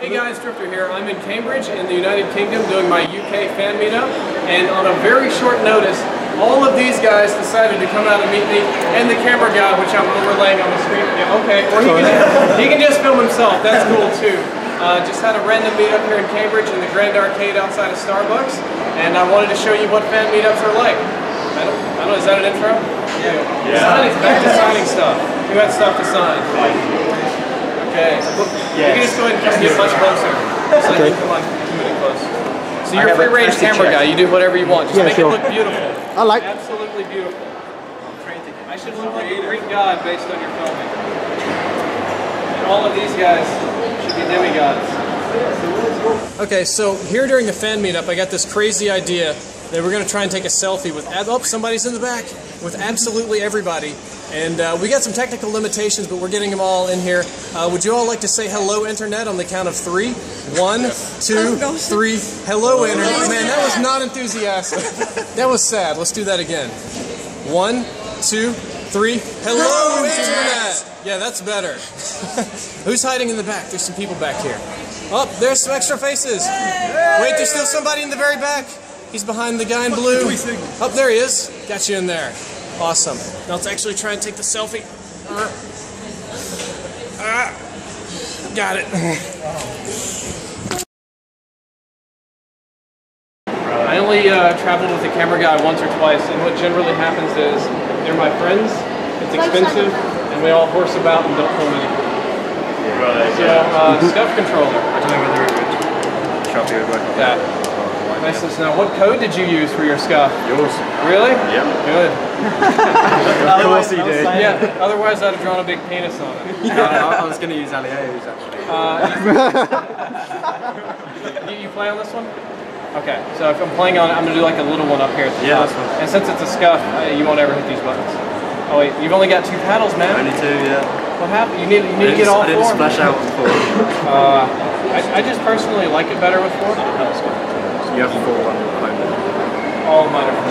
Hey guys, Drifter here. I'm in Cambridge in the United Kingdom doing my UK fan meetup, and on a very short notice, all of these guys decided to come out and meet me, and the camera guy, which I'm overlaying on the screen. Yeah, okay, or he can just film himself. That's cool too. Just had a random meetup here in Cambridge in the Grand Arcade outside of Starbucks, and I wanted to show you what fan meetups are like. I don't know, is that an intro? Yeah. Signing, back to signing stuff. Who had stuff to sign? Okay. You can just go ahead and come get much closer. So okay. Come on, come close. So you're a free-range camera guy. You do whatever you want. Just make it look beautiful. I like. Absolutely beautiful. I should look like a Greek god based on your filming. And all of these guys should be demigods. Okay, so here during the fan meetup, I got this crazy idea that we're going to try and take a selfie with, oh, somebody's in the back, with absolutely everybody. And we got some technical limitations, but we're getting them all in here. Would you all like to say hello, Internet, on the count of 3? 1, 2, 3. Hello, Internet. Man, that was not enthusiastic. That was sad. Let's do that again. 1, 2, 3. Hello, Internet. Yeah, that's better. Who's hiding in the back? There's some people back here. Oh, there's some extra faces. Wait, there's still somebody in the very back. He's behind the guy in blue. Oh, there he is. Got you in there. Awesome. Now let's actually try and take the selfie. Got it. I only traveled with the camera guy once or twice, and what generally happens is they're my friends, it's expensive, and we all horse about and don't film anything. So, scuff controller. I don't know whether it would shop you would work on that. Nice. Now, what code did you use for your scuff? Yours. Really? Yep. Good. Of course he did. Yeah, otherwise I'd have drawn a big penis on it. I was going to use Alia's actually. You play on this one? Okay, so if I'm playing on it, I'm going to do like a little one up here at the top. This one. And since it's a scuff, you won't ever hit these buttons. Oh wait, you've only got 2 paddles, man? Only 2, yeah. What happened? You need to get all 4? I didn't splash out with 4. I just personally like it better with 4. You have 4 on home. All of mine are 4.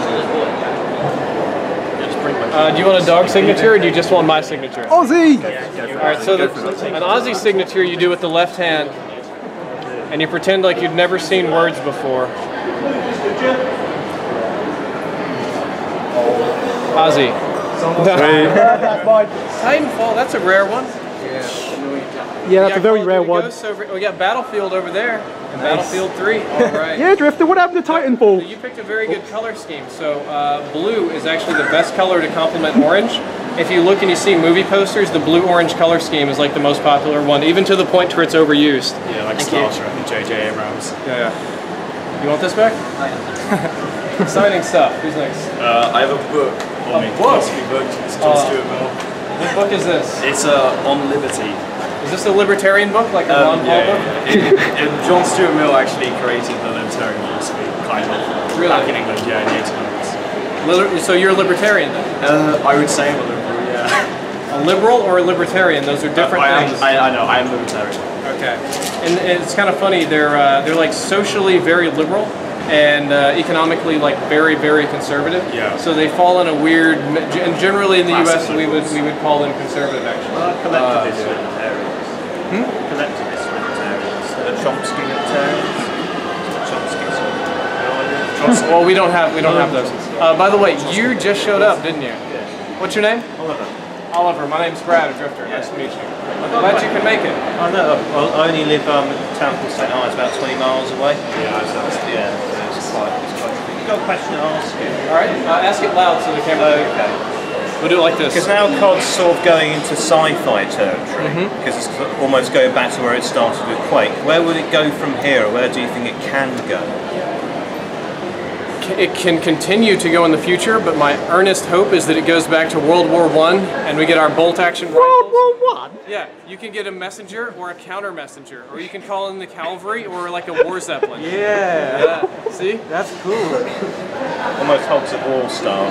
Do you want a dog signature, or do you just want my signature? Aussie! Alright, so an Aussie signature you do with the left hand, and you pretend like you've never seen words before. Aussie. Titanfall, that's a rare one. Yeah, that's a very rare one. We got Battlefield over there, and Battlefield 3. All right. Yeah, Drifter, what happened to Titanfall? So you picked a very good color scheme. So blue is actually the best color to complement orange. If you look and you see movie posters, the blue-orange color scheme is like the most popular one, even to the point where it's overused. Yeah, like Star Trek and J.J. Abrams. Yeah. You want this back? Signing stuff. Who's next? I have a book on me. Book? It's John Stuart Mill. What book is this? It's On Liberty. Is this a libertarian book, like a Ron Paul book? John Stuart Mill actually created the libertarian philosophy, kind of. Really? Back in England, yeah, in the 1800s. So you're a libertarian then? I would say I'm a liberal, yeah. A liberal or a libertarian? Those are different things. I know, I am libertarian. Okay. And it's kind of funny, they're like socially very liberal, and economically like very, very conservative. Yeah. So they fall in a weird, and generally in the US we would call them conservative actually. Collectivist libertarians. Collectivist libertarians. The Chomsky libertarians. Chomsky. Well, we don't have those. By the way, you just showed up, didn't you? Yeah. What's your name? Oliver. Oliver. My name's Brad, a Drifter. Yeah. Nice to meet you. Glad you can make it. I know. I only live in a town called St. Ives, about 20 miles away. Yeah, It's quite. You've got a question to ask. All right. Ask it loud so the camera. Okay. We'll do it like this. Because now COD's sort of going into sci-fi territory, because it's almost going back to where it started with Quake. Where would it go from here? Or where do you think it can go? It can continue to go in the future, but my earnest hope is that it goes back to World War I and we get our bolt action rifles. World War I? Yeah, you can get a messenger or a counter messenger, or you can call in the cavalry or like a war zeppelin. Yeah. See? That's cool. Almost Hogs of War style.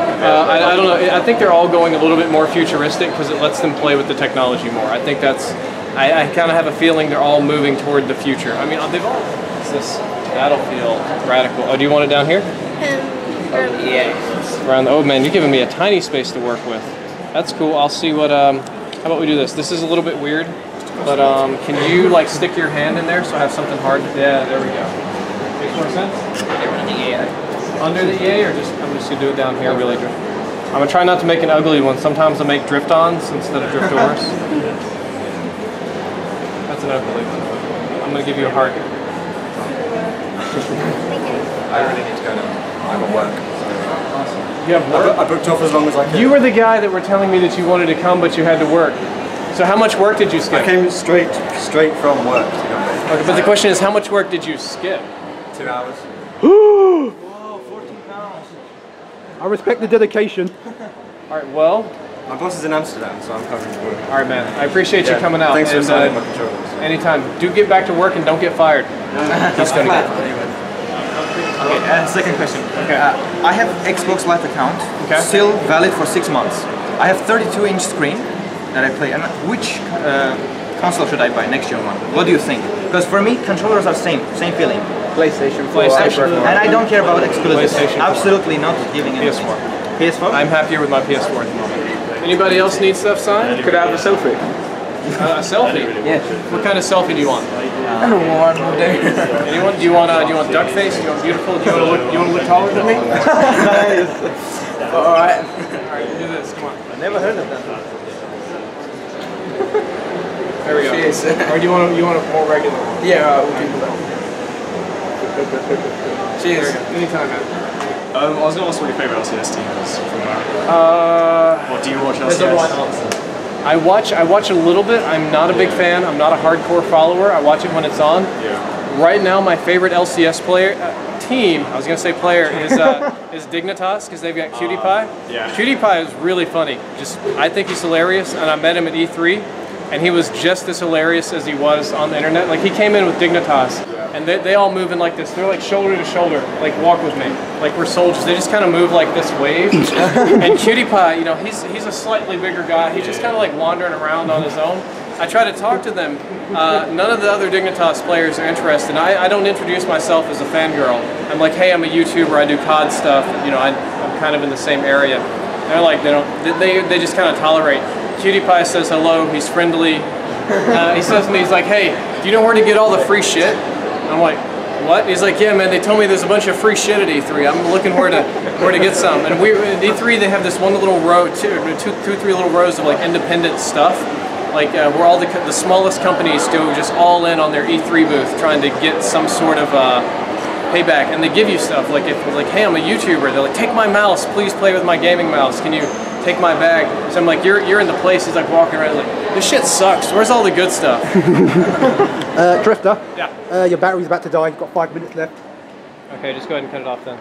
I don't know. I think they're all going a little bit more futuristic because it lets them play with the technology more. I think that's. I kind of have a feeling they're all moving toward the future. I mean, they've all. It's this Battlefield radical. Oh, do you want it down here? Yeah. Around the, oh man, you're giving me a tiny space to work with. That's cool. I'll see what. How about we do this? This is a little bit weird. But can you like stick your hand in there so I have something hard? Yeah, there we go. Makes more sense? Under the EA or just, I'm just gonna do it down here really. I'm gonna try not to make an ugly one. Sometimes I make drift-ons instead of drift-overs. That's an ugly one. I'm gonna give you a heart. I really need to go now. I'm at work. Awesome. You have work? I booked off as long as I could. You were the guy that were telling me that you wanted to come, but you had to work. So how much work did you skip? I came straight from work to come here. Okay, but the question is, how much work did you skip? 2 hours. Whoa, 14 pounds. I respect the dedication. All right, well. My boss is in Amsterdam, so I'm covering the work. All right, man. I appreciate you coming out. Thanks for signing my controllers. Anytime. Do get back to work and don't get fired. He's going to get Okay, second question. Okay. I have Xbox Live account, still valid for 6 months. I have 32-inch screen that I play. And which console should I buy? Next gen one. What do you think? Because for me, controllers are same feeling. PlayStation. And I don't care about exclusives. Absolutely not giving anything. PS4. PS4? I'm happier with my PS4 at the moment. Anybody else need stuff signed? Could I have a selfie? A selfie? Yes. What kind of selfie do you want? I don't want one day. Anyone? Do you want duck face? Do you want beautiful? Do you want to look taller than me? Nice. Alright. Alright, do this, come on. I never heard of that. There we go. Cheers. Or do you want a more regular one? Yeah, we'll do that. Cheers. Anytime, man. I was going to ask what your favourite LCS team is from America. Or do you watch LCS? There's a right answer. I watch a little bit. I'm not a big fan. I'm not a hardcore follower. I watch it when it's on. Yeah. Right now, my favorite LCS team, I was going to say player, is Dignitas, because they've got Cutie Pie. Yeah. Cutie Pie is really funny. I think he's hilarious, and I met him at E3, and he was just as hilarious as he was on the internet. Like, he came in with Dignitas, and they all move in like this. They're like shoulder to shoulder, like walk with me, like we're soldiers. They just kind of move like this wave. And Cutie Pie, you know, he's a slightly bigger guy. He's just kind of like wandering around on his own. I try to talk to them. None of the other Dignitas players are interested. I don't introduce myself as a fangirl. I'm like, hey, I'm a YouTuber. I do COD stuff. You know, I'm kind of in the same area. And they're like, they just kind of tolerate. Cutie Pie says hello. He's friendly. He says to me, he's like, hey, do you know where to get all the free shit? I'm like, what? He's like, yeah, man, they told me there's a bunch of free shit at E3. I'm looking where to get some. And at E3, they have this one little row, two, three little rows of like independent stuff, like where all the smallest companies go just all in on their E3 booth, trying to get some sort of payback. And they give you stuff like, hey, I'm a YouTuber. They're like, take my mouse, please play with my gaming mouse. Can you take my bag? So I'm like, you're in the place. He's like walking around, like, this shit sucks. Where's all the good stuff? Drifter. Yeah. Your battery's about to die. You've got 5 minutes left. Okay, just go ahead and cut it off then.